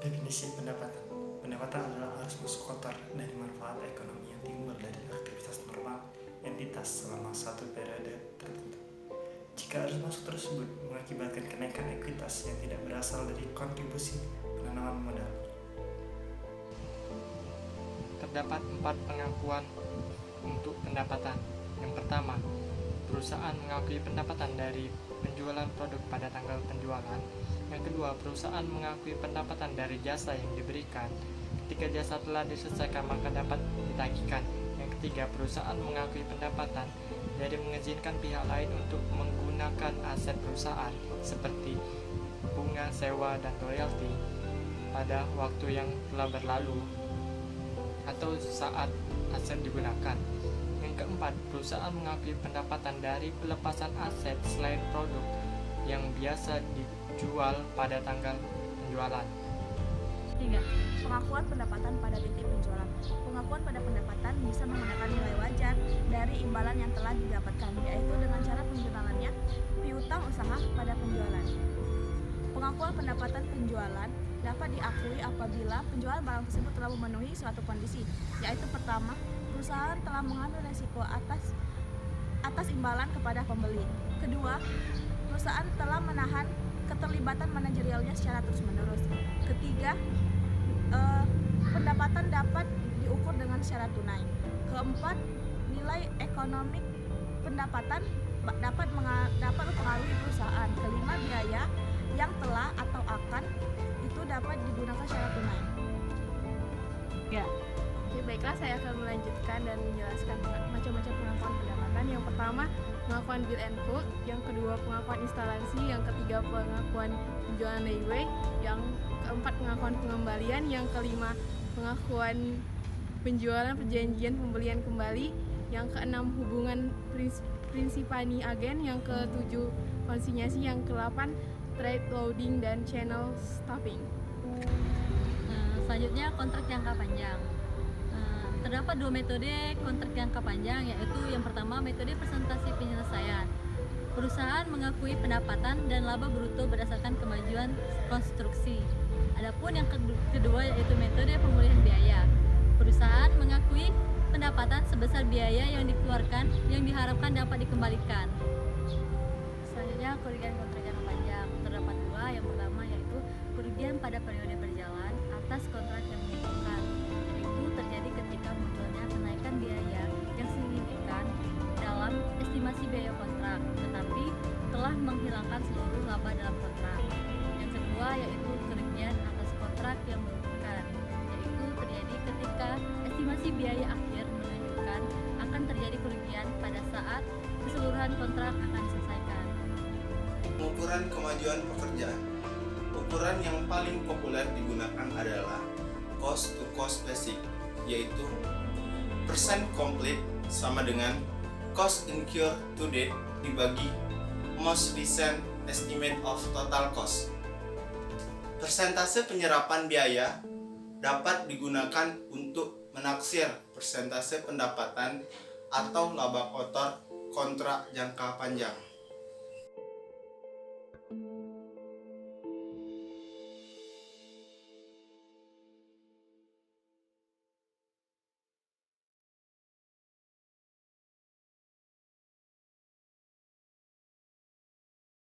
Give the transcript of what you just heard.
Definisi pendapatan. Pendapatan adalah arus masuk kotor dari manfaat ekonomi yang timbul dari aktivitas normal entitas selama satu periode tertentu. Jika arus masuk tersebut mengakibatkan kenaikan ekuitas yang tidak berasal dari kontribusi penanaman modal. Terdapat 4 pengakuan untuk pendapatan. Yang pertama, perusahaan mengakui pendapatan dari penjualan produk pada tanggal penjualan. Yang kedua, perusahaan mengakui pendapatan dari jasa yang diberikan. Ketika jasa telah diselesaikan maka dapat ditagihkan. Yang ketiga, perusahaan mengakui pendapatan dari mengizinkan pihak lain untuk menggunakan aset perusahaan seperti bunga, sewa, dan royalti pada waktu yang telah berlalu atau saat aset digunakan. Yang keempat, perusahaan mengakui pendapatan dari pelepasan aset selain produk yang biasa dijual pada tanggal penjualan. 3. Pengakuan pendapatan pada titik penjualan. Pengakuan pada pendapatan bisa menggunakan nilai wajar dari imbalan yang telah didapatkan, yaitu dengan cara penjualannya piutang usaha pada penjualan. Pengakuan pendapatan penjualan dapat diakui apabila penjualan barang tersebut telah memenuhi suatu kondisi, yaitu pertama, perusahaan telah mengambil risiko atas imbalan kepada pembeli. Kedua, perusahaan telah menahan keterlibatan manajerialnya secara terus-menerus. Ketiga, pendapatan dapat diukur dengan secara tunai. Keempat, nilai ekonomi pendapatan dapat mempengaruhi perusahaan. Kelima, biaya yang telah atau akan itu dapat digunakan secara tunai. Ya. Oke, baiklah, saya akan melanjutkan dan menjelaskan macam-macam pengakuan pendapatan. Yang pertama, pengakuan bill and hold. Yang kedua, pengakuan instalasi. Yang ketiga, pengakuan penjualan layaway. Yang keempat, pengakuan pengembalian. Yang kelima, pengakuan penjualan perjanjian pembelian kembali. Yang keenam, hubungan prinsipani agen. Yang ketujuh, konsinyasi. Yang ke-8, trade loading dan channel stuffing. Selanjutnya, kontrak jangka panjang. Terdapat 2 metode kontrak jangka panjang, yaitu yang pertama metode presentasi penyelesaian. Perusahaan mengakui pendapatan dan laba bruto berdasarkan kemajuan konstruksi. Adapun yang kedua yaitu metode pemulihan biaya. Perusahaan mengakui pendapatan sebesar biaya yang dikeluarkan yang diharapkan dapat dikembalikan. Selanjutnya, kerugian kontrak jangka panjang. Terdapat 2, yang pertama yaitu kerugian pada periode berjalan atas kontrak yang menguntungkan. Itu terjadi ketika munculnya kenaikan biaya yang signifikan dalam estimasi biaya kontrak, tetapi telah menghilangkan seluruh laba dalam kontrak. Yang kedua yaitu kerugian atas kontrak yang menguntungkan, yaitu terjadi ketika estimasi biaya akhir menunjukkan akan terjadi kerugian pada saat keseluruhan kontrak akan diselesaikan. Pengukuran kemajuan pekerjaan. Ukuran yang paling populer digunakan adalah cost to cost basic, yaitu percent complete sama dengan cost incurred to date dibagi most recent estimate of total cost. Persentase penyerapan biaya dapat digunakan untuk menaksir persentase pendapatan atau laba kotor kontrak jangka panjang.